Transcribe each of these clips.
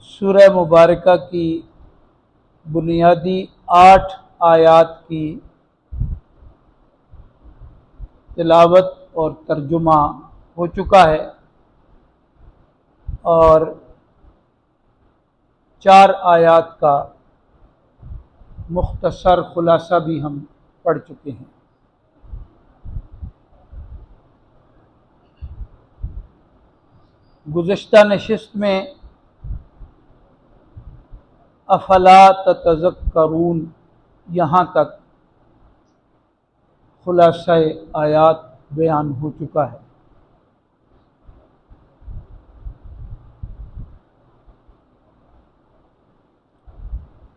سورہ مبارکہ کی بنیادی 8 آیات کی تلاوت اور ترجمہ ہو چکا ہے اور 4 آیات کا مختصر خلاصہ بھی ہم پڑھ چکے ہیں۔ گزشتہ نشست میں افلا تتذکرون یہاں تک خلاصہ آیات بیان ہو چکا ہے۔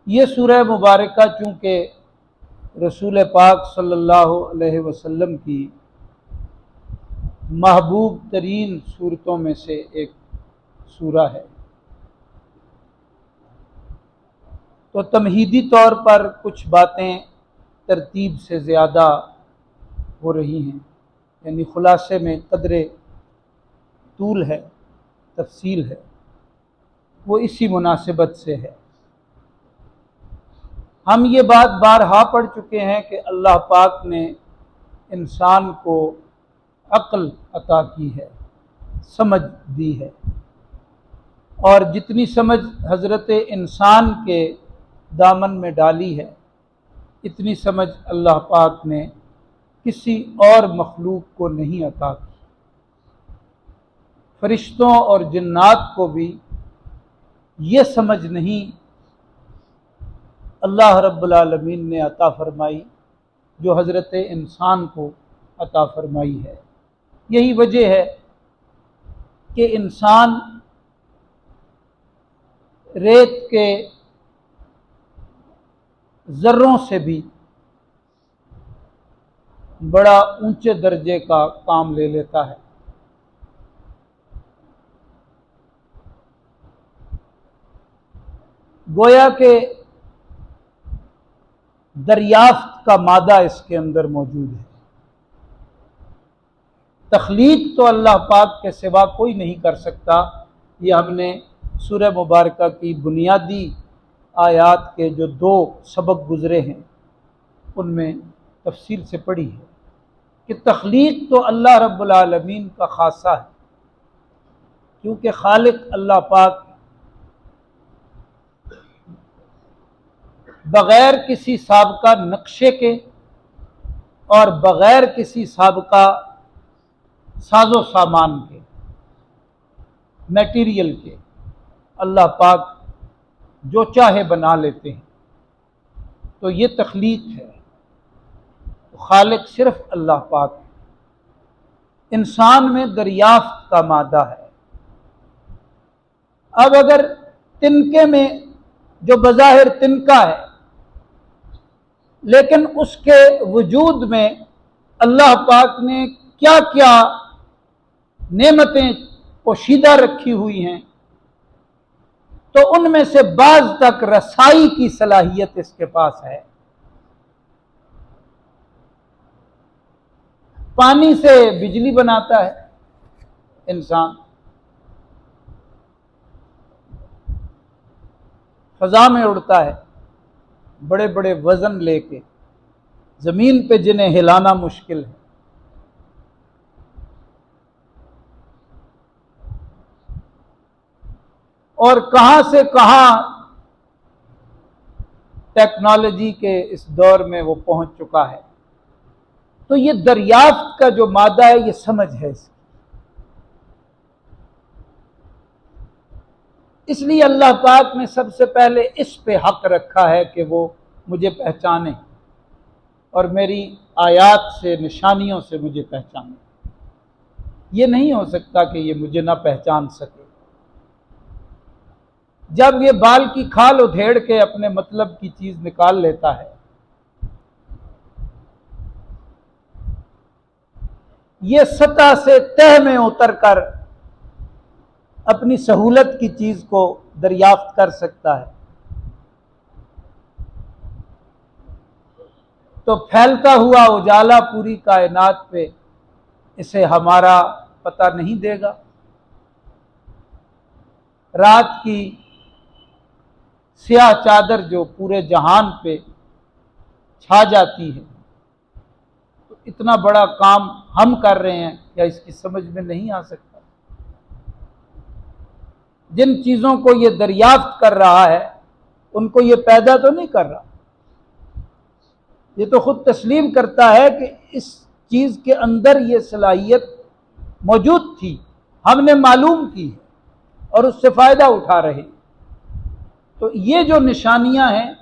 یہ سورہ مبارکہ چونکہ رسول پاک صلی اللہ علیہ وسلم کی محبوب ترین صورتوں میں سے ایک سورہ ہے، تو تمہیدی طور پر کچھ باتیں ترتیب سے زیادہ ہو رہی ہیں، یعنی خلاصے میں قدر طول ہے، تفصیل ہے، وہ اسی مناسبت سے ہے۔ ہم یہ بات بارہا پڑھ چکے ہیں کہ اللہ پاک نے انسان کو عقل عطا کی ہے، سمجھ دی ہے، اور جتنی سمجھ حضرت انسان کے دامن میں ڈالی ہے اتنی سمجھ اللہ پاک نے کسی اور مخلوق کو نہیں عطا کی۔ فرشتوں اور جنات کو بھی یہ سمجھ نہیں اللہ رب العالمین نے عطا فرمائی جو حضرت انسان کو عطا فرمائی ہے۔ یہی وجہ ہے کہ انسان ریت کے ذروں سے بھی بڑا اونچے درجے کا کام لے لیتا ہے۔ گویا کہ دریافت کا مادہ اس کے اندر موجود ہے۔ تخلیق تو اللہ پاک کے سوا کوئی نہیں کر سکتا، یہ ہم نے سورہ مبارکہ کی بنیادی آیات کے جو 2 سبق گزرے ہیں ان میں تفصیل سے پڑھی ہے کہ تخلیق تو اللہ رب العالمین کا خاصہ ہے، کیونکہ خالق اللہ پاک بغیر کسی سابقہ نقشے کے اور بغیر کسی سابقہ ساز و سامان کے، میٹیریل کے، اللہ پاک جو چاہے بنا لیتے ہیں، تو یہ تخلیق ہے۔ خالق صرف اللہ پاک ہے، انسان میں دریافت کا مادہ ہے۔ اب اگر تنکے میں جو بظاہر تنکا ہے لیکن اس کے وجود میں اللہ پاک نے کیا کیا نعمتیں پوشیدہ رکھی ہوئی ہیں، تو ان میں سے بعض تک رسائی کی صلاحیت اس کے پاس ہے۔ پانی سے بجلی بناتا ہے انسان، فضا میں اڑتا ہے بڑے بڑے وزن لے کے، زمین پہ جنہیں ہلانا مشکل ہے۔ اور کہاں سے کہاں ٹیکنالوجی کے اس دور میں وہ پہنچ چکا ہے۔ تو یہ دریافت کا جو مادہ ہے یہ سمجھ ہے اس لیے اللہ پاک نے سب سے پہلے اس پہ حق رکھا ہے کہ وہ مجھے پہچانے اور میری آیات سے، نشانیوں سے مجھے پہچانے۔ یہ نہیں ہو سکتا کہ یہ مجھے نہ پہچان سکے۔ جب یہ بال کی کھال ادھیڑ کے اپنے مطلب کی چیز نکال لیتا ہے، یہ سطح سے تہ میں اتر کر اپنی سہولت کی چیز کو دریافت کر سکتا ہے، تو پھیلتا ہوا اجالا پوری کائنات پہ اسے ہمارا پتہ نہیں دے گا۔ رات کی سیاہ چادر جو پورے جہان پہ چھا جاتی ہے، تو اتنا بڑا کام ہم کر رہے ہیں، کیا اس کی سمجھ میں نہیں آ سکتا؟ جن چیزوں کو یہ دریافت کر رہا ہے ان کو یہ پیدا تو نہیں کر رہا، یہ تو خود تسلیم کرتا ہے کہ اس چیز کے اندر یہ صلاحیت موجود تھی، ہم نے معلوم کی اور اس سے فائدہ اٹھا رہے۔ تو یہ جو نشانیاں ہیں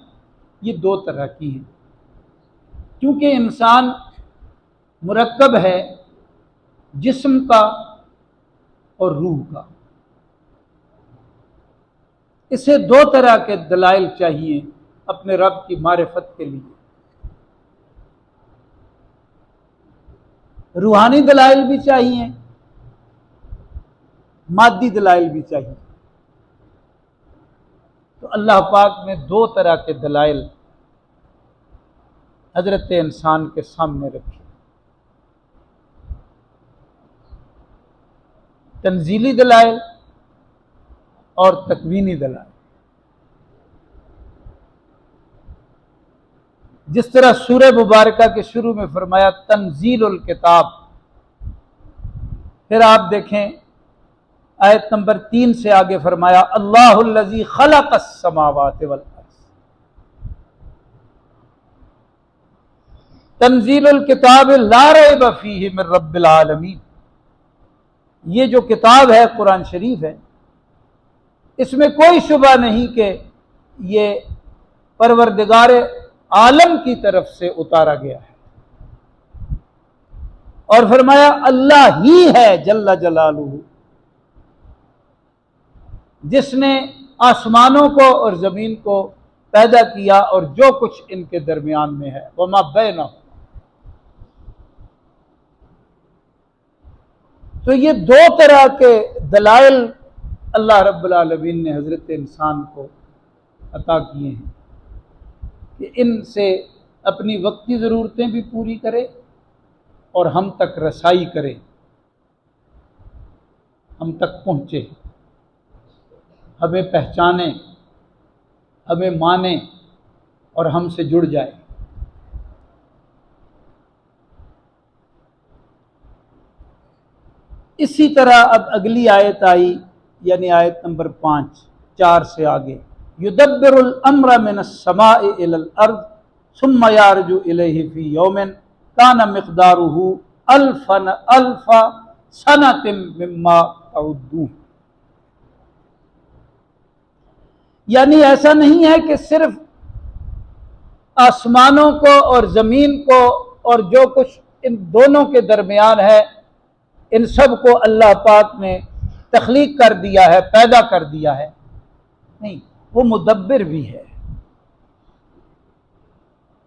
یہ دو طرح کی ہیں، کیونکہ انسان مرکب ہے جسم کا اور روح کا، اسے دو طرح کے دلائل چاہیے اپنے رب کی معرفت کے لیے۔ روحانی دلائل بھی چاہیے، مادی دلائل بھی چاہیے۔ تو اللہ پاک نے دو طرح کے دلائل حضرت انسان کے سامنے رکھے، تنزیلی دلائل اور تکوینی دلائل۔ جس طرح سورہ مبارکہ کے شروع میں فرمایا تنزیل الکتاب، پھر آپ دیکھیں آیت نمبر 3 سے آگے فرمایا اللہ الذی خلق السماوات والارض، تنزیل الکتاب لا ریب فیہ من رب العالمین۔ یہ جو کتاب ہے قرآن شریف ہے، اس میں کوئی شبہ نہیں کہ یہ پروردگار عالم کی طرف سے اتارا گیا ہے، اور فرمایا اللہ ہی ہے جل جلالہ جس نے آسمانوں کو اور زمین کو پیدا کیا اور جو کچھ ان کے درمیان میں ہے، وما بینہما۔ تو یہ دو طرح کے دلائل اللہ رب العالمین نے حضرت انسان کو عطا کیے ہیں کہ ان سے اپنی وقتی ضرورتیں بھی پوری کرے اور ہم تک رسائی کرے، ہم تک پہنچے، ہمیں پہچانے، ہمیں مانے اور ہم سے جڑ جائے۔ اسی طرح اب اگلی آیت آئی، یعنی آیت نمبر 4 سے آگے، یدبر الامر من السماء الى الارض ثم یعرج الیہ فی یوم کان مقدارہ الف سنۃ مما تعدون۔ یعنی ایسا نہیں ہے کہ صرف آسمانوں کو اور زمین کو اور جو کچھ ان دونوں کے درمیان ہے ان سب کو اللہ پاک نے تخلیق کر دیا ہے، پیدا کر دیا ہے، نہیں، وہ مدبر بھی ہے،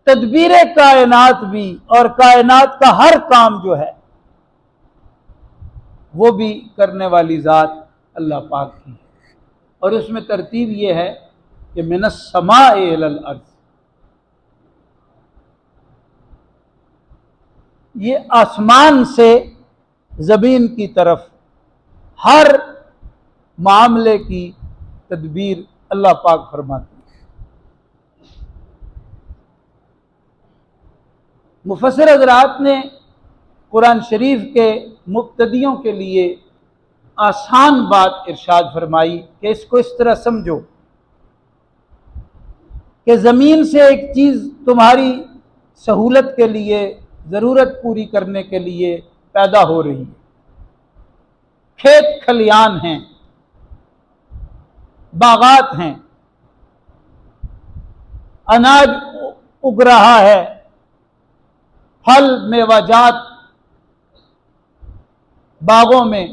تدبیر کائنات بھی، اور کائنات کا ہر کام جو ہے وہ بھی کرنے والی ذات اللہ پاک کی ہے۔ اور اس میں ترتیب یہ ہے کہ من السماء الی الارض، یہ آسمان سے زمین کی طرف ہر معاملے کی تدبیر اللہ پاک فرماتے ہیں۔ مفسر حضرات نے قرآن شریف کے مبتدیوں کے لیے آسان بات ارشاد فرمائی کہ اس کو اس طرح سمجھو کہ زمین سے ایک چیز تمہاری سہولت کے لیے، ضرورت پوری کرنے کے لیے پیدا ہو رہی ہے، کھیت کھلیان ہیں، باغات ہیں، اناج اگ رہا ہے، پھل میوہ جات باغوں میں،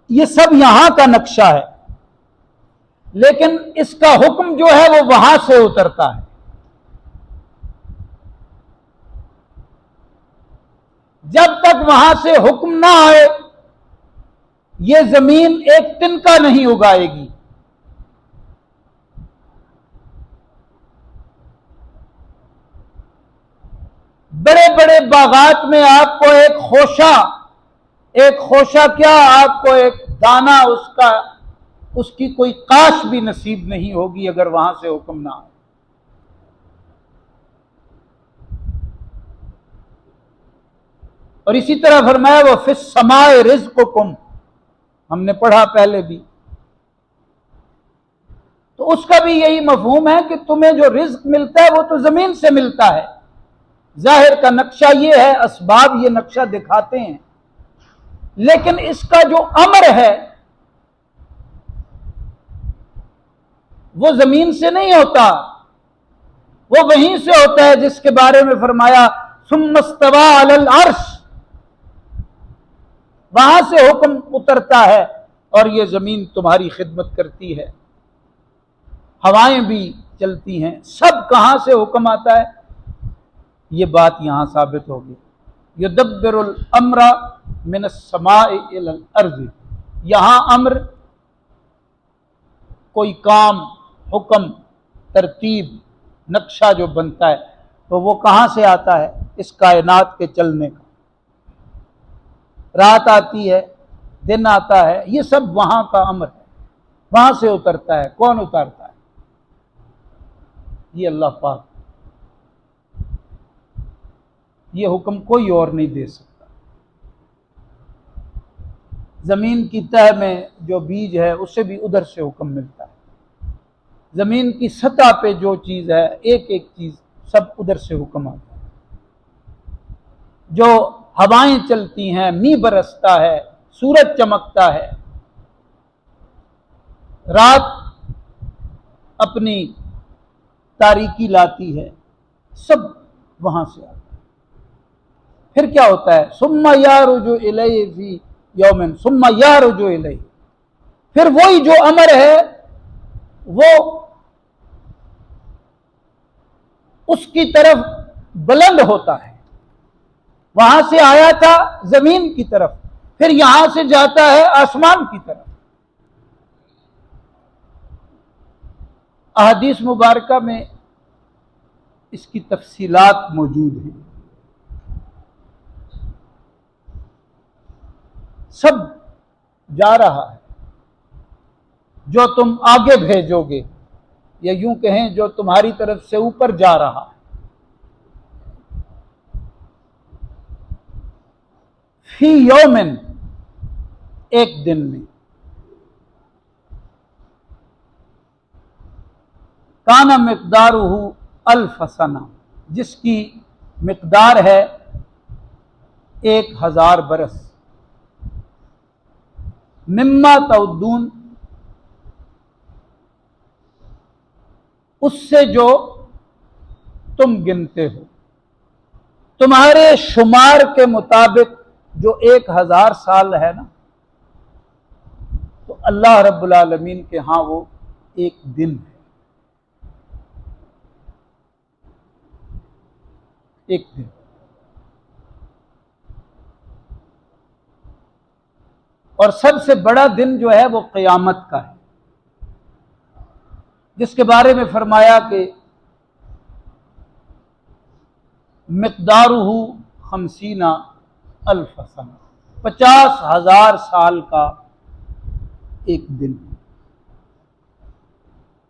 یہ سب یہاں کا نقشہ ہے، لیکن اس کا حکم جو ہے وہ وہاں سے اترتا ہے۔ جب تک وہاں سے حکم نہ آئے یہ زمین ایک تنکا نہیں اگائے گی۔ بڑے بڑے باغات میں آپ کو ایک خوشہ کیا، آپ کو ایک دانہ اس کا اس کی کوئی کاش بھی نصیب نہیں ہوگی اگر وہاں سے حکم نہ آئے۔ اور اسی طرح فرمایا وہ فی السماء رزقکم، ہم نے پڑھا پہلے بھی، تو اس کا بھی یہی مفہوم ہے کہ تمہیں جو رزق ملتا ہے وہ تو زمین سے ملتا ہے، ظاہر کا نقشہ یہ ہے، اسباب یہ نقشہ دکھاتے ہیں، لیکن اس کا جو امر ہے وہ زمین سے نہیں ہوتا، وہ وہیں سے ہوتا ہے جس کے بارے میں فرمایا ثم استوى علی العرش، وہاں سے حکم اترتا ہے اور یہ زمین تمہاری خدمت کرتی ہے، ہوائیں بھی چلتی ہیں، سب کہاں سے حکم آتا ہے، یہ بات یہاں ثابت ہوگی۔ یدبر الامر من السماء الی الارض، یہاں امر کوئی کام، حکم، ترتیب، نقشہ جو بنتا ہے تو وہ کہاں سے آتا ہے؟ اس کائنات کے چلنے کا، رات آتی ہے، دن آتا ہے، یہ سب وہاں کا امر ہے، وہاں سے اترتا ہے۔ کون اتارتا ہے؟ یہ اللہ پاک، یہ حکم کوئی اور نہیں دے سکتا۔ زمین کی تہ میں جو بیج ہے اسے بھی ادھر سے حکم ملتا ہے، زمین کی سطح پہ جو چیز ہے، ایک ایک چیز سب ادھر سے حکم آتا ہے۔ جو ہوائیں چلتی ہیں، می برستا ہے، سورج چمکتا ہے، رات اپنی تاریکی لاتی ہے، سب وہاں سے آتا ہے۔ پھر کیا ہوتا ہے؟ ثم یعرج الیہ فی یوم ثم یعرج الیہ، پھر وہی جو امر ہے وہ اس کی طرف بلند ہوتا ہے، وہاں سے آیا تھا زمین کی طرف، پھر یہاں سے جاتا ہے آسمان کی طرف۔ احادیث مبارکہ میں اس کی تفصیلات موجود ہیں، سب جا رہا ہے، جو تم آگے بھیجو گے، یا یوں کہیں جو تمہاری طرف سے اوپر جا رہا ہے۔ فی یومن، ایک دن میں، کان مقدارہ الف سنہ، جس کی مقدار ہے 1000 برس، مما تعدون، اس سے جو تم گنتے ہو، تمہارے شمار کے مطابق جو 1000 سال ہے نا، تو اللہ رب العالمین کے ہاں وہ ایک دن ہے، ایک دن۔ اور سب سے بڑا دن جو ہے وہ قیامت کا ہے، جس کے بارے میں فرمایا کہ مقدارہ 50 الف سنہ، 50,000 سال کا ایک دن۔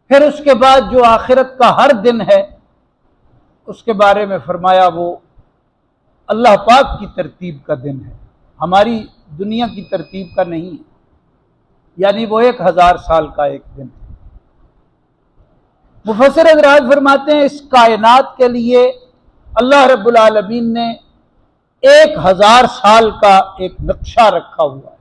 پھر اس کے بعد جو آخرت کا ہر دن ہے اس کے بارے میں فرمایا وہ اللہ پاک کی ترتیب کا دن ہے، ہماری دنیا کی ترتیب کا نہیں ہے، یعنی وہ 1000 سال کا ایک دن ہے۔ مفسر حضرات فرماتے ہیں اس کائنات کے لیے اللہ رب العالمین نے 1000 سال کا ایک نقشہ رکھا ہوا ہے۔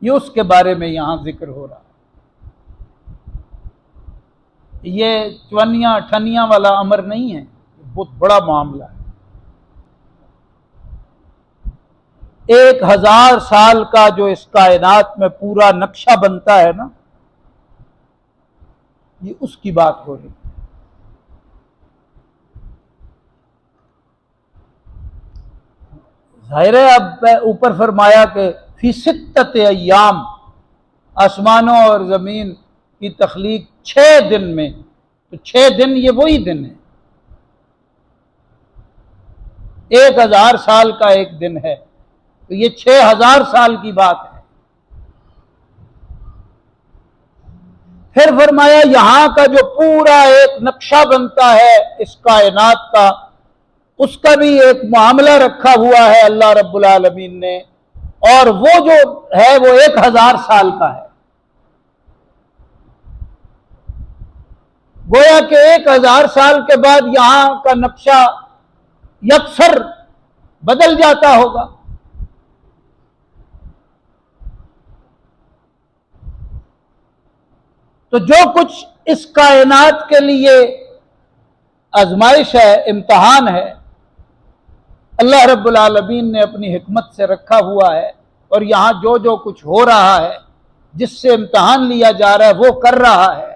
یہ اس کے بارے میں یہاں ذکر ہو رہا ہے۔ یہ چونیاں اٹھنیاں والا امر نہیں ہے، بہت بڑا معاملہ ہے۔ 1000 سال کا جو اس کائنات میں پورا نقشہ بنتا ہے نا، یہ اس کی بات ہو رہی ہے۔ ظاہر ہے اب اوپر فرمایا کہ فی 6 ایام، آسمانوں اور زمین کی تخلیق 6 دن میں، تو 6 دن یہ وہی دن ہے۔ 1000 سال کا ایک دن ہے، تو یہ 6000 سال کی بات ہے۔ پھر فرمایا یہاں کا جو پورا ایک نقشہ بنتا ہے اس کائنات کا، اس کا بھی ایک معاملہ رکھا ہوا ہے اللہ رب العالمین نے، اور وہ جو ہے وہ 1000 سال کا ہے۔ گویا کہ 1000 سال کے بعد یہاں کا نقشہ یکسر بدل جاتا ہوگا۔ تو جو کچھ اس کائنات کے لیے آزمائش ہے، امتحان ہے، اللہ رب العالمین نے اپنی حکمت سے رکھا ہوا ہے، اور یہاں جو جو کچھ ہو رہا ہے، جس سے امتحان لیا جا رہا ہے وہ کر رہا ہے،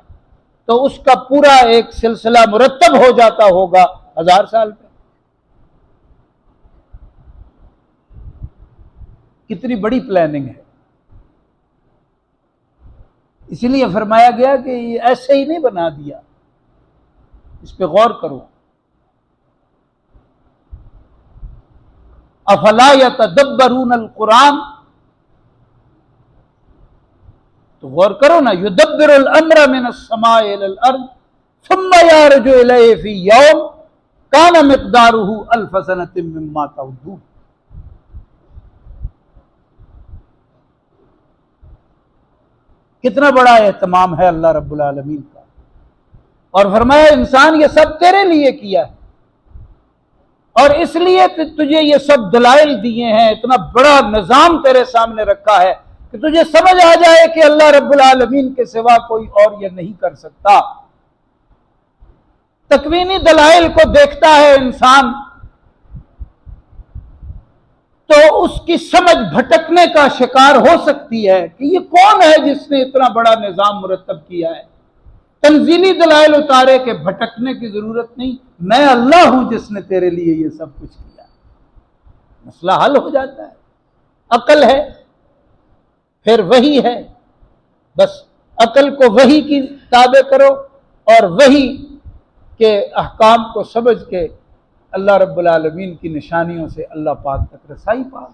تو اس کا پورا ایک سلسلہ مرتب ہو جاتا ہوگا 1000 سال پہ۔ کتنی بڑی پلاننگ ہے۔ اسی لیے فرمایا گیا کہ یہ ایسے ہی نہیں بنا دیا، اس پہ غور کرو۔ افلا یتدبرون القرآن، تو غور کرو نا، یدبر الامر من السماء الى الارض ثم یعرج الیہ فی یوم کان مقدارہ 1000 سنۃ مما تعدون۔ کتنا بڑا اہتمام ہے اللہ رب العالمین کا، اور فرمایا انسان یہ سب تیرے لیے کیا ہے، اور اس لیے تجھے یہ سب دلائل دیے ہیں، اتنا بڑا نظام تیرے سامنے رکھا ہے کہ تجھے سمجھ آ جائے کہ اللہ رب العالمین کے سوا کوئی اور یہ نہیں کر سکتا۔ تکوینی دلائل کو دیکھتا ہے انسان تو اس کی سمجھ بھٹکنے کا شکار ہو سکتی ہے کہ یہ کون ہے جس نے اتنا بڑا نظام مرتب کیا ہے۔ تنزیلی دلائل اتارے کہ بھٹکنے کی ضرورت نہیں، میں اللہ ہوں جس نے تیرے لیے یہ سب کچھ کیا، مسئلہ حل ہو جاتا ہے۔ عقل ہے، پھر وحی ہے، بس عقل کو وحی کی تابع کرو، اور وحی کے احکام کو سمجھ کے اللہ رب العالمین کی نشانیوں سے اللہ پاک تک رسائی پاؤ،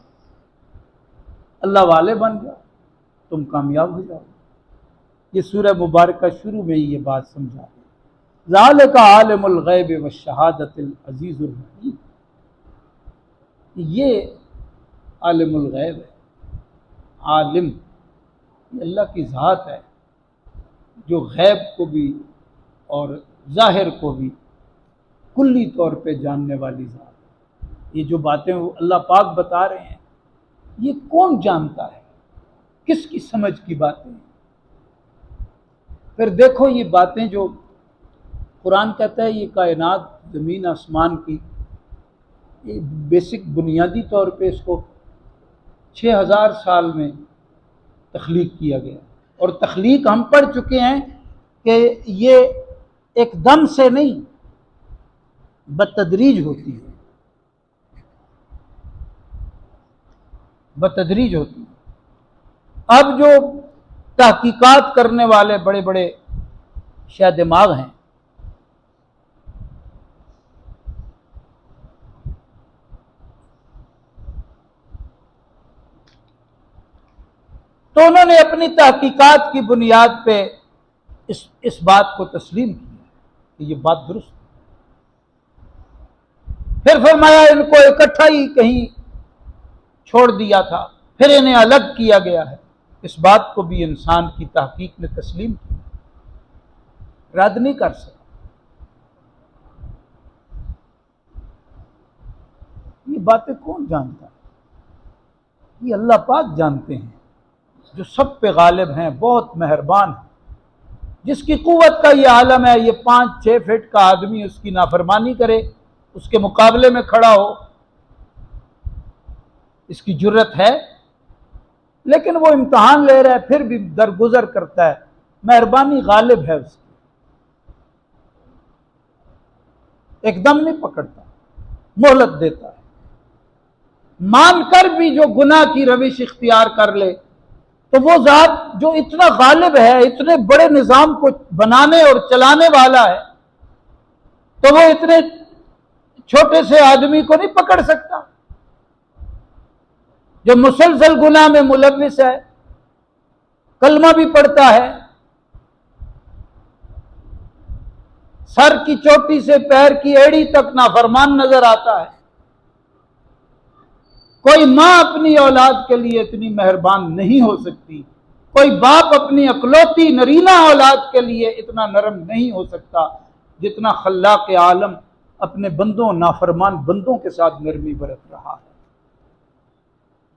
اللہ والے بن جاؤ، تم کامیاب ہو جاؤ۔ یہ سورہ مبارکہ شروع میں ہی یہ بات سمجھا ہے۔ ذالک عالم الغیب والشہادۃ العزیز الحکیم، یہ عالم الغیب ہے، عالم یہ اللہ کی ذات ہے جو غیب کو بھی اور ظاہر کو بھی کلی طور پہ جاننے والی ذات ہے۔ یہ جو باتیں اللہ پاک بتا رہے ہیں یہ کون جانتا ہے، کس کی سمجھ کی باتیں ہیں؟ پھر دیکھو یہ باتیں جو قرآن کہتا ہے یہ کائنات زمین آسمان کی یہ بیسک بنیادی طور پہ اس کو 6000 سال میں تخلیق کیا گیا، اور تخلیق ہم پڑھ چکے ہیں کہ یہ ایک دم سے نہیں بتدریج ہوتی ہے، بتدریج ہوتی ہے۔ اب جو تحقیقات کرنے والے بڑے بڑے شاہ دماغ ہیں تو انہوں نے اپنی تحقیقات کی بنیاد پہ اس بات کو تسلیم کیا کہ یہ بات درست ہے۔ پھر فرمایا ان کو اکٹھا ہی کہیں چھوڑ دیا تھا، پھر انہیں الگ کیا گیا ہے، اس بات کو بھی انسان کی تحقیق نے تسلیم کیا، رد نہیں کر سکا۔ یہ باتیں کون جانتا ہے؟ یہ اللہ پاک جانتے ہیں جو سب پہ غالب ہیں، بہت مہربان ہیں، جس کی قوت کا یہ عالم ہے، یہ 5-6 فٹ کا آدمی اس کی نافرمانی کرے، اس کے مقابلے میں کھڑا ہو، اس کی جرت ہے، لیکن وہ امتحان لے رہا ہے پھر بھی درگزر کرتا ہے، مہربانی غالب ہے اس کی، ایک دم نہیں پکڑتا، مہلت دیتا ہے۔ مان کر بھی جو گناہ کی روش اختیار کر لے تو وہ ذات جو اتنا غالب ہے، اتنے بڑے نظام کو بنانے اور چلانے والا ہے، تو وہ اتنے چھوٹے سے آدمی کو نہیں پکڑ سکتا جو مسلسل گناہ میں ملوث ہے، کلمہ بھی پڑھتا ہے، سر کی چوٹی سے پیر کی ایڑی تک نافرمان نظر آتا ہے۔ کوئی ماں اپنی اولاد کے لیے اتنی مہربان نہیں ہو سکتی، کوئی باپ اپنی اکلوتی نرینہ اولاد کے لیے اتنا نرم نہیں ہو سکتا جتنا خلاق عالم اپنے بندوں، نافرمان بندوں کے ساتھ نرمی برت رہا ہے۔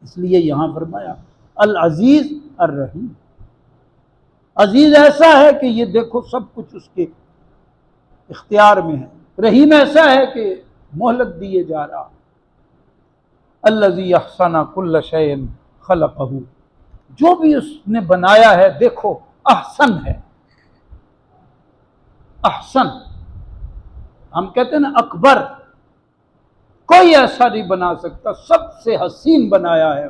اس لیے یہاں فرمایا العزیز الرحیم، عزیز ایسا ہے کہ یہ دیکھو سب کچھ اس کے اختیار میں ہے، رحیم ایسا ہے کہ مہلت دیے جا رہا۔ الذی احسن کل شیء خلقہ، جو بھی اس نے بنایا ہے دیکھو احسن ہے۔ احسن ہم کہتے ہیں نا اکبر، کوئی ایسا نہیں بنا سکتا، سب سے حسین بنایا ہے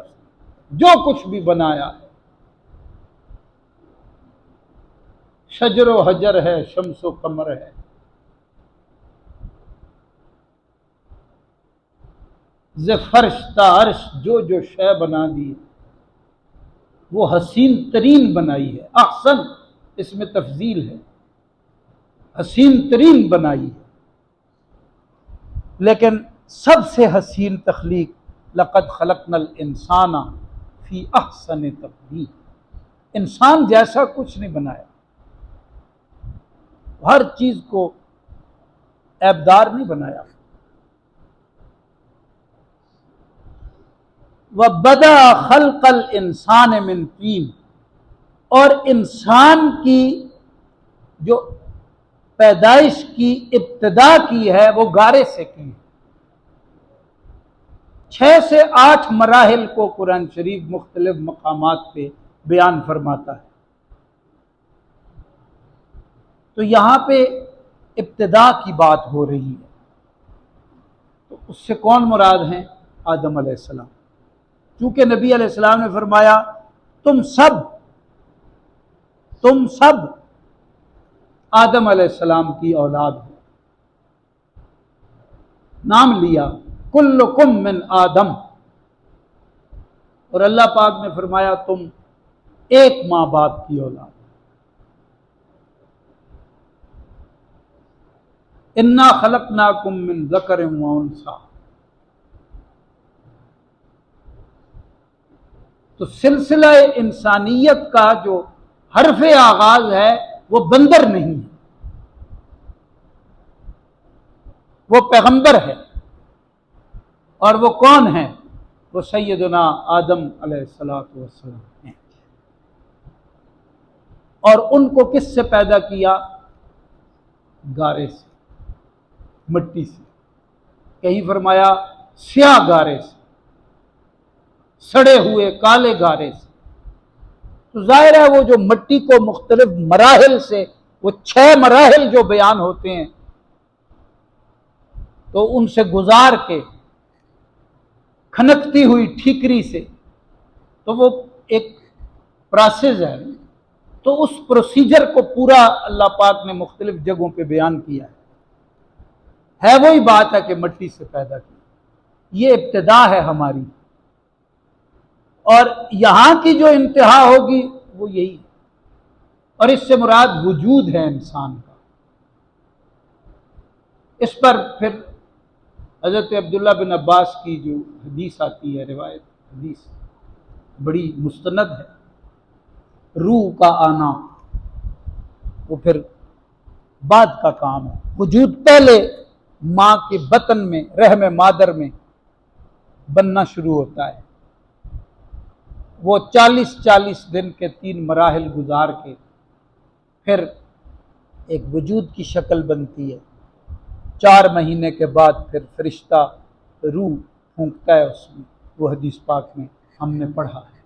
جو کچھ بھی بنایا ہے۔ شجر و حجر ہے، شمس و قمر ہے، ز فرش تا عرش جو جو شے بنا دی وہ حسین ترین بنائی ہے۔ احسن اس میں تفضیل ہے، حسین ترین بنائی ہے۔ لیکن سب سے حسین تخلیق لقد خلقنا الانسان فی احسن تقویم، انسان جیسا کچھ نہیں بنایا، ہر چیز کو عیبدار نہیں بنایا۔ وَبَدَأَ خَلْقَ الْإِنسَانِ مِنْ طِينٍ، اور انسان کی جو پیدائش کی ابتدا کی ہے وہ گارے سے کی ہے۔ 6 سے 8 مراحل کو قرآن شریف مختلف مقامات پہ بیان فرماتا ہے، تو یہاں پہ ابتدا کی بات ہو رہی ہے، تو اس سے کون مراد ہیں؟ آدم علیہ السلام، چونکہ نبی علیہ السلام نے فرمایا تم سب آدم علیہ السلام کی اولاد ہو، نام لیا کلکم من آدم، اور اللہ پاک نے فرمایا تم ایک ماں باپ کی اولاد، انا خلقناکم من ذکر و انثی۔ تو سلسلہ انسانیت کا جو حرف آغاز ہے وہ بندر نہیں ہے، وہ پیغمبر ہے، اور وہ کون ہے؟ وہ سیدنا آدم علیہ السلام ہیں۔ اور ان کو کس سے پیدا کیا؟ گارے سے، مٹی سے، کہیں فرمایا سیاہ گارے سے، سڑے ہوئے کالے گارے سے۔ تو ظاہر ہے وہ جو مٹی کو مختلف مراحل سے، وہ 6 مراحل جو بیان ہوتے ہیں، تو ان سے گزار کے کھنکتی ہوئی ٹھیکری سے، تو وہ ایک پروسیس ہے، تو اس پروسیجر کو پورا اللہ پاک نے مختلف جگہوں پہ بیان کیا ہے وہی بات ہے کہ مٹی سے پیدا کی، یہ ابتدا ہے ہماری، اور یہاں کی جو انتہا ہوگی وہ یہی ہے، اور اس سے مراد وجود ہے انسان کا۔ اس پر پھر حضرت عبداللہ بن عباس کی جو حدیث آتی ہے، روایت حدیث بڑی مستند ہے، روح کا آنا وہ پھر بعد کا کام ہے، وجود پہلے ماں کے بطن میں، رحم مادر میں بننا شروع ہوتا ہے، وہ 40 دن کے 3 مراحل گزار کے پھر ایک وجود کی شکل بنتی ہے، 4 مہینے کے بعد پھر فرشتہ روح پھونکتا ہے اس میں، وہ حدیث پاک میں ہم نے پڑھا ہے۔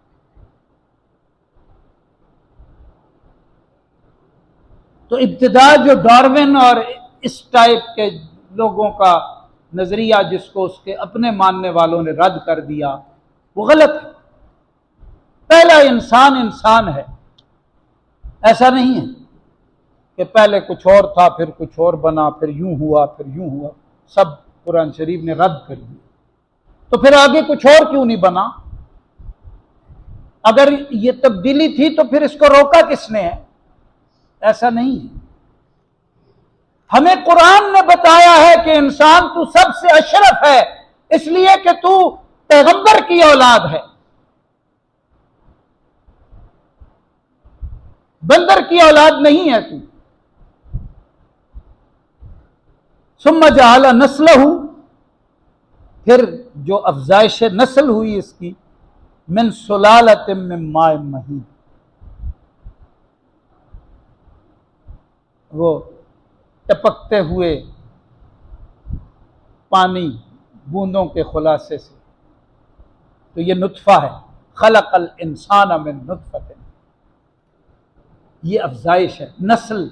تو ابتدا جو ڈارون اور اس ٹائپ کے لوگوں کا نظریہ جس کو اس کے اپنے ماننے والوں نے رد کر دیا، وہ غلط ہے۔ پہلا انسان ہے، ایسا نہیں ہے کہ پہلے کچھ اور تھا پھر کچھ اور بنا، پھر یوں ہوا پھر یوں ہوا، سب قرآن شریف نے رد کر دیا، تو پھر آگے کچھ اور کیوں نہیں بنا؟ اگر یہ تبدیلی تھی تو پھر اس کو روکا کس نے ہے؟ ایسا نہیں ہے۔ ہمیں قرآن نے بتایا ہے کہ انسان تو سب سے اشرف ہے، اس لیے کہ تو پیغمبر کی اولاد ہے، بندر کی اولاد نہیں ہے تو۔ ثم جعل نسلہ، پھر جو افزائش نسل ہوئی اس کی، من سلالۃ من ماء مہین، وہ ٹپکتے ہوئے پانی بوندوں کے خلاصے سے، تو یہ نطفہ ہے۔ خلق الانسان من نطفۃ، یہ افزائش ہے، نسل۔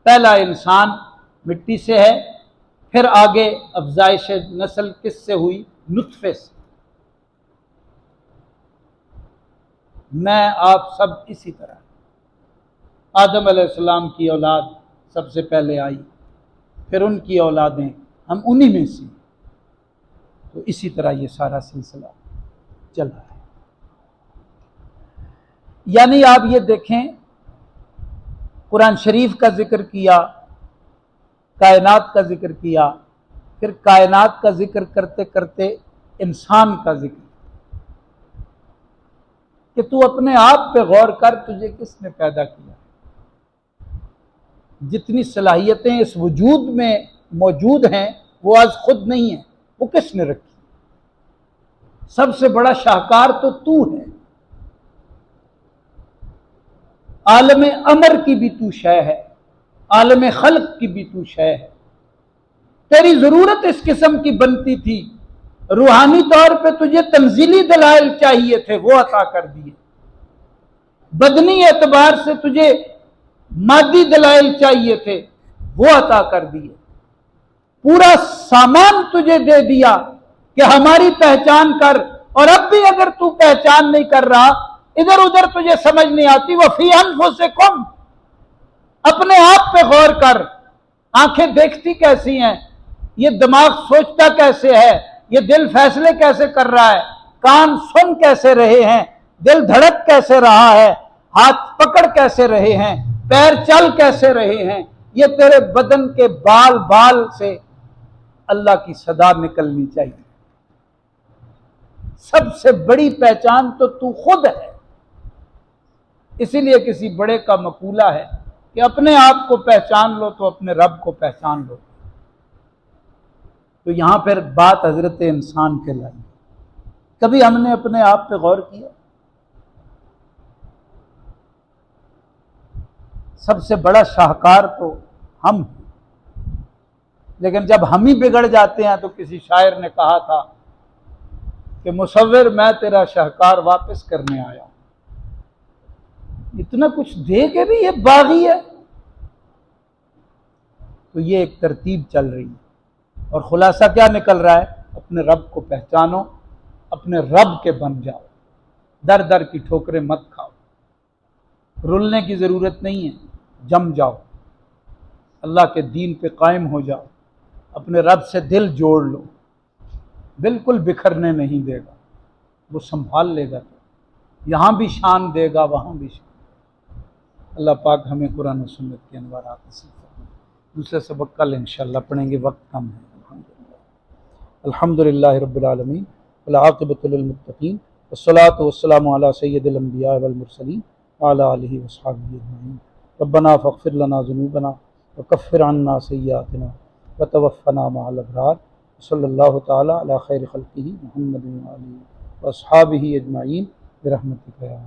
پہلا انسان مٹی سے ہے، پھر آگے افزائش نسل کس سے ہوئی؟ نطفے سے۔ میں آپ سب اسی طرح، آدم علیہ السلام کی اولاد سب سے پہلے آئی، پھر ان کی اولادیں، ہم انہی میں سے، تو اسی طرح یہ سارا سلسلہ چل رہا ہے۔ یعنی آپ یہ دیکھیں، قرآن شریف کا ذکر کیا، کائنات کا ذکر کیا، پھر کائنات کا ذکر کرتے کرتے انسان کا ذکر، کہ تو اپنے آپ پہ غور کر، تجھے کس نے پیدا کیا؟ جتنی صلاحیتیں اس وجود میں موجود ہیں وہ آج خود نہیں ہیں، وہ کس نے رکھی؟ سب سے بڑا شاہکار تو ہے۔ عالم امر کی بھی تو شے ہے، عالم خلق کی بھی تو شے ہے۔ تیری ضرورت اس قسم کی بنتی تھی، روحانی طور پہ تجھے تنزیلی دلائل چاہیے تھے، وہ عطا کر دیے۔ بدنی اعتبار سے تجھے مادی دلائل چاہیے تھے، وہ عطا کر دیے۔ پورا سامان تجھے دے دیا کہ ہماری پہچان کر، اور اب بھی اگر تو پہچان نہیں کر رہا، ادھر ادھر تجھے سمجھ نہیں آتی، وَفِي أَنفُسِكُمْ، اپنے آپ پہ غور کر۔ آنکھیں دیکھتی کیسی ہیں؟ یہ دماغ سوچتا کیسے ہے؟ یہ دل فیصلے کیسے کر رہا ہے؟ کان سن کیسے رہے ہیں؟ دل دھڑک کیسے رہا ہے؟ ہاتھ پکڑ کیسے رہے ہیں؟ پیر چل کیسے رہے ہیں؟ یہ تیرے بدن کے بال بال سے اللہ کی صدا نکلنی چاہیے۔ سب سے بڑی پہچان تو خود ہے۔ اسی لیے کسی بڑے کا مقولہ ہے کہ اپنے آپ کو پہچان لو تو اپنے رب کو پہچان لو۔ تو یہاں پھر بات حضرت انسان کے لائی۔ کبھی ہم نے اپنے آپ پہ غور کیا؟ سب سے بڑا شاہکار تو ہم ہیں، لیکن جب ہم ہی بگڑ جاتے ہیں، تو کسی شاعر نے کہا تھا کہ مصور میں تیرا شاہکار واپس کرنے آیا ہوں۔ اتنا کچھ دے کے بھی یہ باغی ہے۔ تو یہ ایک ترتیب چل رہی ہے، اور خلاصہ کیا نکل رہا ہے؟ اپنے رب کو پہچانو، اپنے رب کے بن جاؤ، در در کی ٹھوکریں مت کھاؤ، رلنے کی ضرورت نہیں ہے، جم جاؤ، اللہ کے دین پہ قائم ہو جاؤ، اپنے رب سے دل جوڑ لو، بالکل بکھرنے نہیں دے گا، وہ سنبھال لے گا، تو یہاں بھی شان دے گا، وہاں بھی شان۔ اللہ پاک ہمیں قرآن و سنت کے انوارات نصیب فرمائے۔ دوسرے سبق کل انشاءاللہ پڑھیں گے، وقت کم ہے۔ الحمدللہ رب العالمین، والعاقبۃ للمتقین، والصلاۃ والسلام علی سید الانبیاء والمرسلین وعلی آلہ وصحبہ اجمعین۔ ربنا فاغفر لنا ذنوبنا وکفر عنا سیئاتنا وتوفنا مع الابرار، صلی اللہ تعالی علی خیر خلقہ محمد وآلہ وصحبہ اجمعین برحمتک یا